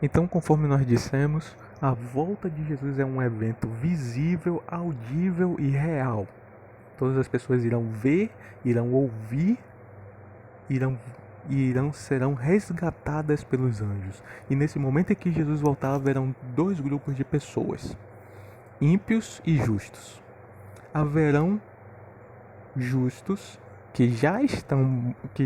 Então, conforme nós dissemos, a volta de Jesus é um evento visível, audível e real. Todas as pessoas irão ver, irão ouvir, serão resgatadas pelos anjos. E nesse momento em que Jesus voltar, haverão dois grupos de pessoas: ímpios e justos. Haverão justos que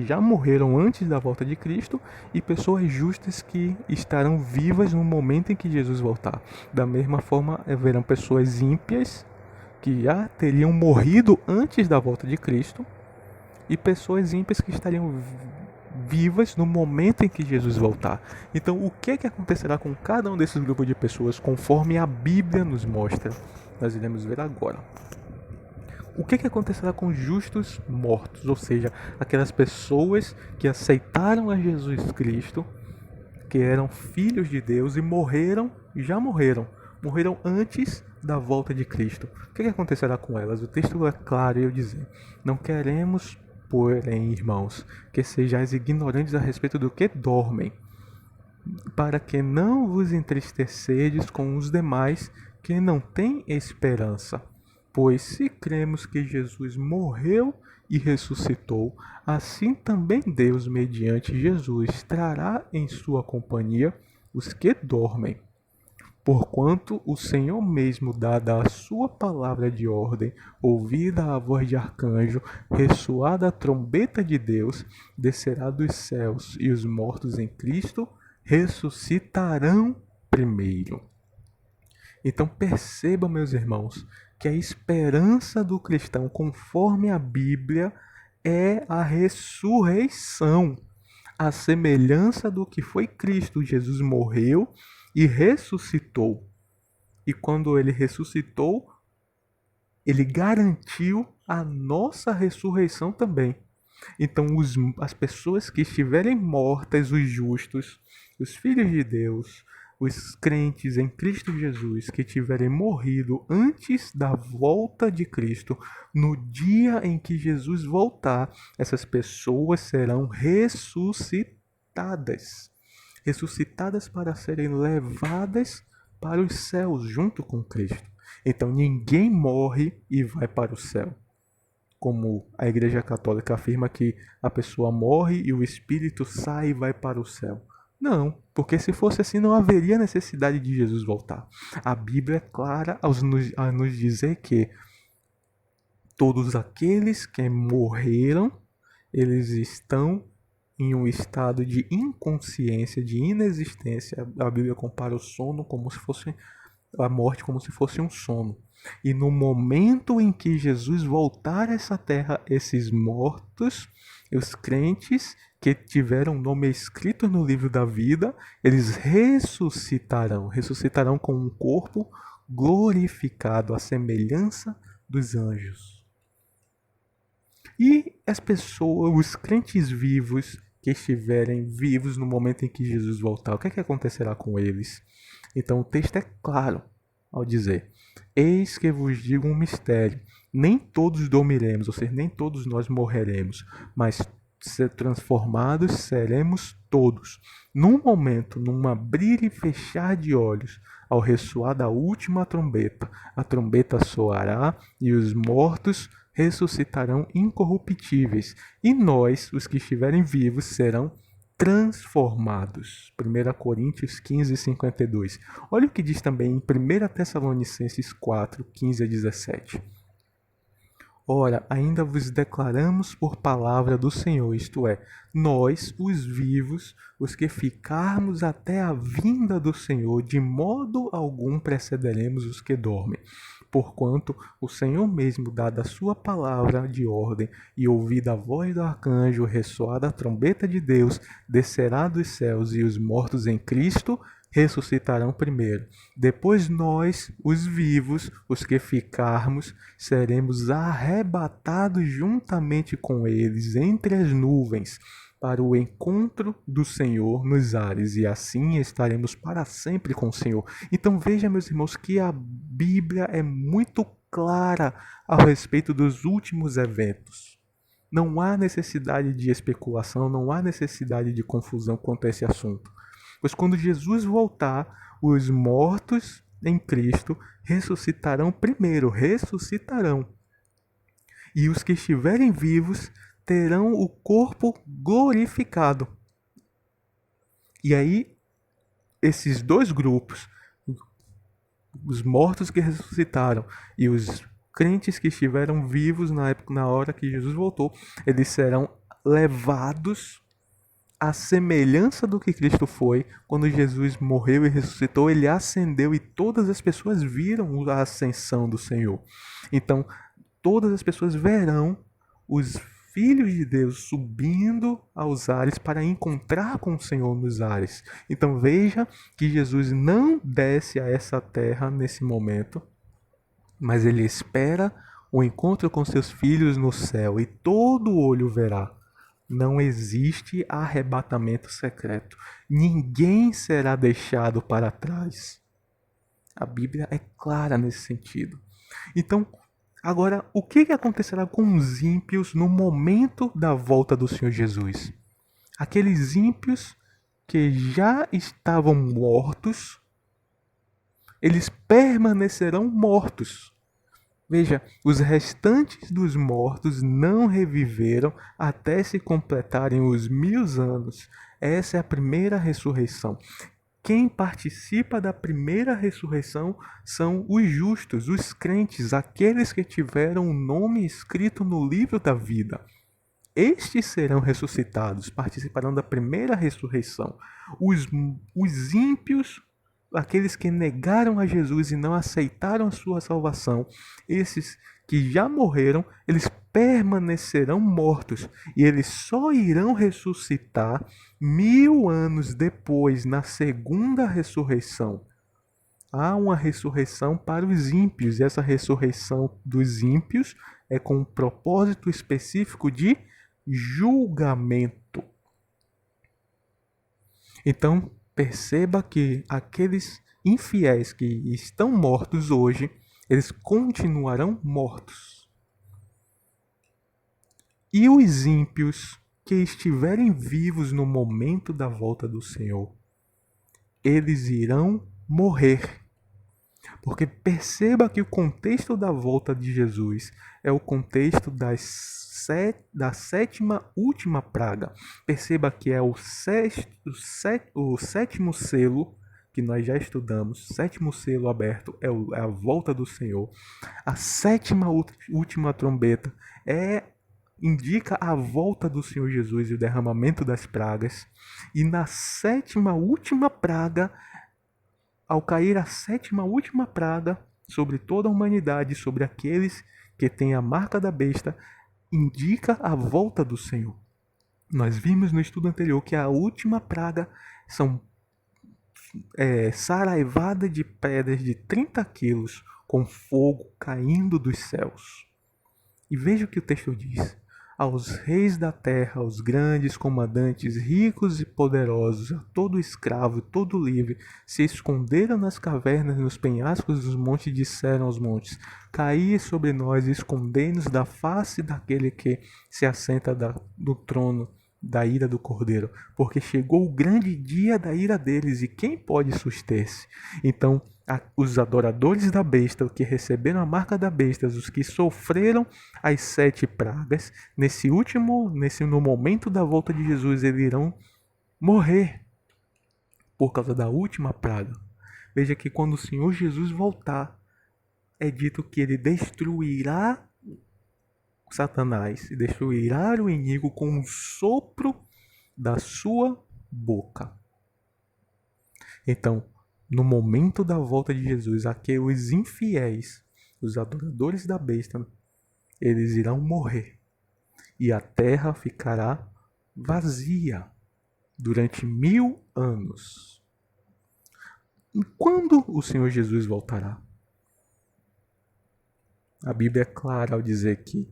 já morreram antes da volta de Cristo, e pessoas justas que estarão vivas no momento em que Jesus voltar. Da mesma forma, haverão pessoas ímpias que já teriam morrido antes da volta de Cristo e pessoas ímpias que estariam vivas no momento em que Jesus voltar. Então, o que acontecerá com cada um desses grupos de pessoas conforme a Bíblia nos mostra? Nós iremos ver agora. O que acontecerá com os justos mortos, ou seja, aquelas pessoas que aceitaram a Jesus Cristo, que eram filhos de Deus e morreram antes da volta de Cristo. O que acontecerá com elas? O texto é claro, eu dizer: não queremos, porém, irmãos, que sejais ignorantes a respeito do que dormem, para que não vos entristecedes com os demais que não têm esperança. Pois se cremos que Jesus morreu e ressuscitou, assim também Deus, mediante Jesus, trará em sua companhia os que dormem. Porquanto o Senhor mesmo, dada a sua palavra de ordem, ouvida a voz de arcanjo, ressoada a trombeta de Deus, descerá dos céus, e os mortos em Cristo ressuscitarão primeiro. Então percebam, meus irmãos, que a esperança do cristão, conforme a Bíblia, é a ressurreição. A semelhança do que foi Cristo. Jesus morreu e ressuscitou. E quando ele ressuscitou, ele garantiu a nossa ressurreição também. Então, as pessoas que estiverem mortas, os justos, os filhos de Deus, os crentes em Cristo Jesus que tiverem morrido antes da volta de Cristo, no dia em que Jesus voltar, essas pessoas serão ressuscitadas. Ressuscitadas para serem levadas para os céus junto com Cristo. Então ninguém morre e vai para o céu, como a Igreja Católica afirma que a pessoa morre e o espírito sai e vai para o céu. Não, porque se fosse assim não haveria necessidade de Jesus voltar. A Bíblia é clara a nos dizer que todos aqueles que morreram, eles estão em um estado de inconsciência, de inexistência. A Bíblia compara o sono como se fosse a morte, como se fosse um sono. E no momento em que Jesus voltar a essa terra, esses mortos, os crentes que tiveram o nome escrito no livro da vida, eles ressuscitarão com um corpo glorificado, à semelhança dos anjos. E as pessoas, os crentes vivos, que estiverem vivos no momento em que Jesus voltar, o que acontecerá com eles? Então o texto é claro ao dizer: eis que vos digo um mistério, nem todos dormiremos, ou seja, nem todos nós morreremos, mas transformados seremos todos, num momento, num abrir e fechar de olhos, ao ressoar da última trombeta. A trombeta soará e os mortos ressuscitarão incorruptíveis, e nós, os que estiverem vivos, serão transformados. 1 Coríntios 15:52. Olha o que diz também em 1 Tessalonicenses 4:15-17. Ora, ainda vos declaramos por palavra do Senhor, isto é, nós, os vivos, os que ficarmos até a vinda do Senhor, de modo algum precederemos os que dormem. Porquanto o Senhor mesmo, dada a sua palavra de ordem, e ouvida a voz do arcanjo, ressoada a trombeta de Deus, descerá dos céus, e os mortos em Cristo ressuscitarão primeiro. Depois nós, os vivos, os que ficarmos, seremos arrebatados juntamente com eles entre as nuvens, para o encontro do Senhor nos ares, e assim estaremos para sempre com o Senhor. Então veja, meus irmãos, que a Bíblia é muito clara a respeito dos últimos eventos. Não há necessidade de especulação, não há necessidade de confusão quanto a esse assunto. Pois quando Jesus voltar, os mortos em Cristo ressuscitarão primeiro, ressuscitarão. E os que estiverem vivos terão o corpo glorificado. E aí, esses dois grupos, os mortos que ressuscitaram e os crentes que estiveram vivos na hora que Jesus voltou, eles serão levados à semelhança do que Cristo foi. Quando Jesus morreu e ressuscitou, ele ascendeu e todas as pessoas viram a ascensão do Senhor. Então, todas as pessoas verão os filhos de Deus subindo aos ares para encontrar com o Senhor nos ares. Então veja que Jesus não desce a essa terra nesse momento, mas ele espera o encontro com seus filhos no céu e todo olho verá. Não existe arrebatamento secreto. Ninguém será deixado para trás. A Bíblia é clara nesse sentido. Então, agora, o que acontecerá com os ímpios no momento da volta do Senhor Jesus? Aqueles ímpios que já estavam mortos, eles permanecerão mortos. Veja, os restantes dos mortos não reviveram até se completarem os 1000 anos. Essa é a primeira ressurreição. Quem participa da primeira ressurreição são os justos, os crentes, aqueles que tiveram o nome escrito no livro da vida. Estes serão ressuscitados, participarão da primeira ressurreição. Os ímpios, aqueles que negaram a Jesus e não aceitaram a sua salvação, esses que já morreram, eles permanecerão mortos e eles só irão ressuscitar 1000 anos depois, na segunda ressurreição. Há uma ressurreição para os ímpios e essa ressurreição dos ímpios é com um propósito específico de julgamento. Então, perceba que aqueles infiéis que estão mortos hoje, eles continuarão mortos. E os ímpios que estiverem vivos no momento da volta do Senhor, eles irão morrer. Porque perceba que o contexto da volta de Jesus é o contexto da sétima última praga. Perceba que é o sétimo selo que nós já estudamos, sétimo selo aberto é a volta do Senhor. A sétima última trombeta indica a volta do Senhor Jesus e o derramamento das pragas. E na sétima última praga, ao cair a sétima última praga sobre toda a humanidade, sobre aqueles que têm a marca da besta, indica a volta do Senhor. Nós vimos no estudo anterior que a última praga são saraivada de pedras de 30 quilos com fogo caindo dos céus. E veja o que o texto diz. Aos reis da terra, aos grandes comandantes, ricos e poderosos, a todo escravo, todo livre, se esconderam nas cavernas, nos penhascos dos montes, disseram aos montes: caí sobre nós e escondei-nos da face daquele que se assenta do trono da ira do Cordeiro, porque chegou o grande dia da ira deles, e quem pode suster-se? Então, os adoradores da besta, os que receberam a marca da besta, os que sofreram as 7 pragas, no momento da volta de Jesus, eles irão morrer por causa da última praga. Veja que quando o Senhor Jesus voltar, é dito que ele destruirá Satanás e destruirá o inimigo com um sopro da sua boca. Então, no momento da volta de Jesus, aqueles infiéis, os adoradores da besta, eles irão morrer e a terra ficará vazia durante 1000 anos. E quando o Senhor Jesus voltará? A Bíblia é clara ao dizer que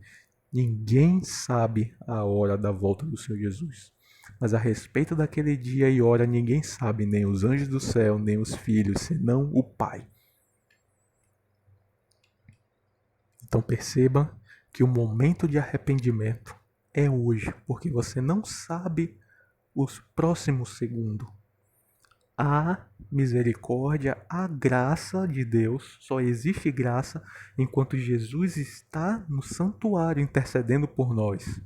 ninguém sabe a hora da volta do Senhor Jesus. Mas a respeito daquele dia e hora ninguém sabe, nem os anjos do céu, nem os filhos, senão o Pai. Então perceba que o momento de arrependimento é hoje, porque você não sabe o próximo segundo. A misericórdia, a graça de Deus, só existe graça enquanto Jesus está no santuário intercedendo por nós.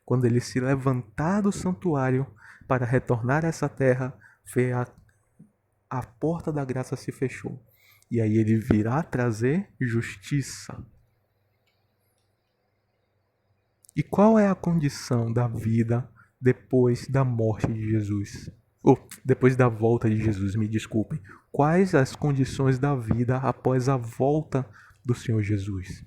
Quando ele se levantar do santuário para retornar a essa terra, a porta da graça se fechou. E aí ele virá trazer justiça. E qual é a condição da vida depois da morte de Jesus? Ou depois da volta de Jesus, me desculpem. Quais as condições da vida após a volta do Senhor Jesus?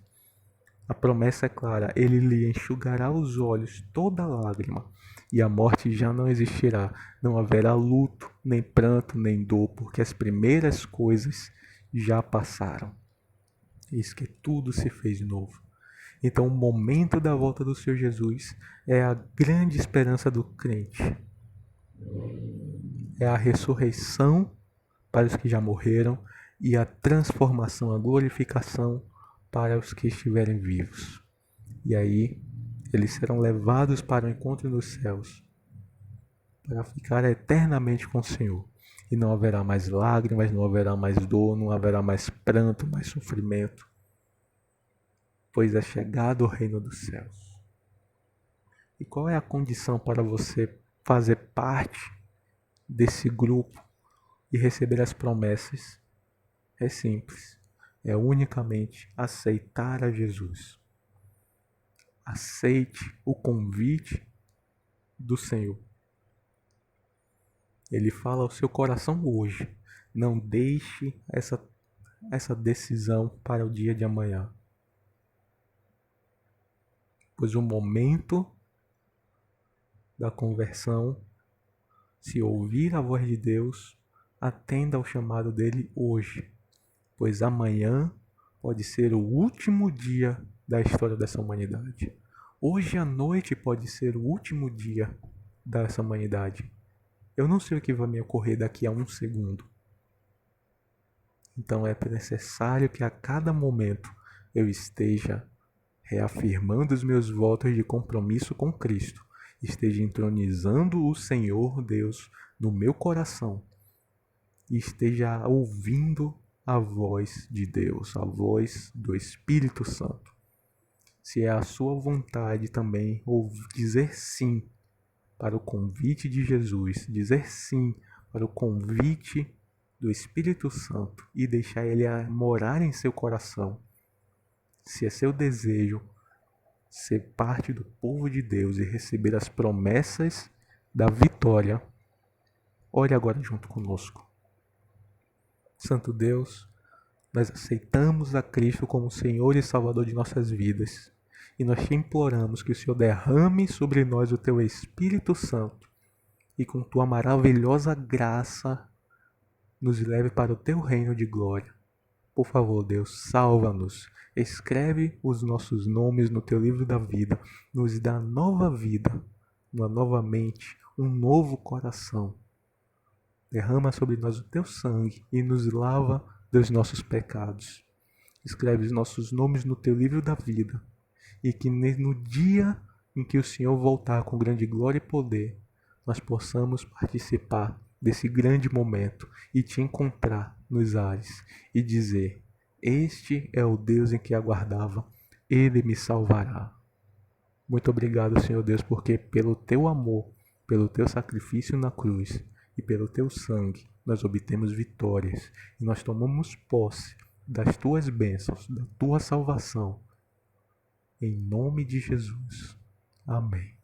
A promessa é clara: ele lhe enxugará os olhos toda lágrima, e a morte já não existirá. Não haverá luto, nem pranto, nem dor, porque as primeiras coisas já passaram. Eis que tudo se fez novo. Então, o momento da volta do Senhor Jesus é a grande esperança do crente. É a ressurreição para os que já morreram e a transformação, a glorificação para os que estiverem vivos. E aí, eles serão levados para o encontro nos céus, para ficar eternamente com o Senhor. E não haverá mais lágrimas, não haverá mais dor, não haverá mais pranto, mais sofrimento, pois é chegado o reino dos céus. E qual é a condição para você fazer parte desse grupo e receber as promessas? É simples. É unicamente aceitar a Jesus. Aceite o convite do Senhor. Ele fala ao seu coração hoje. Não deixe essa decisão para o dia de amanhã. Pois o momento da conversão, se ouvir a voz de Deus, atenda ao chamado dele hoje. Pois amanhã pode ser o último dia da história dessa humanidade. Hoje à noite pode ser o último dia dessa humanidade. Eu não sei o que vai me ocorrer daqui a um segundo. Então é necessário que a cada momento eu esteja reafirmando os meus votos de compromisso com Cristo, esteja entronizando o Senhor Deus no meu coração e esteja ouvindo a voz de Deus, a voz do Espírito Santo. Se é a sua vontade também dizer sim para o convite de Jesus, dizer sim para o convite do Espírito Santo e deixar ele morar em seu coração. Se é seu desejo ser parte do povo de Deus e receber as promessas da vitória, ore agora junto conosco. Santo Deus, nós aceitamos a Cristo como Senhor e Salvador de nossas vidas. E nós te imploramos que o Senhor derrame sobre nós o teu Espírito Santo e com tua maravilhosa graça nos leve para o teu reino de glória. Por favor, Deus, salva-nos. Escreve os nossos nomes no teu livro da vida. Nos dá nova vida, uma nova mente, um novo coração. Derrama sobre nós o teu sangue e nos lava dos nossos pecados. Escreve os nossos nomes no teu livro da vida. E que no dia em que o Senhor voltar com grande glória e poder, nós possamos participar desse grande momento e te encontrar nos ares e dizer: este é o Deus em que aguardava, ele me salvará. Muito obrigado, Senhor Deus, porque pelo teu amor, pelo teu sacrifício na cruz e pelo teu sangue, nós obtemos vitórias e nós tomamos posse das tuas bênçãos, da tua salvação. Em nome de Jesus. Amém.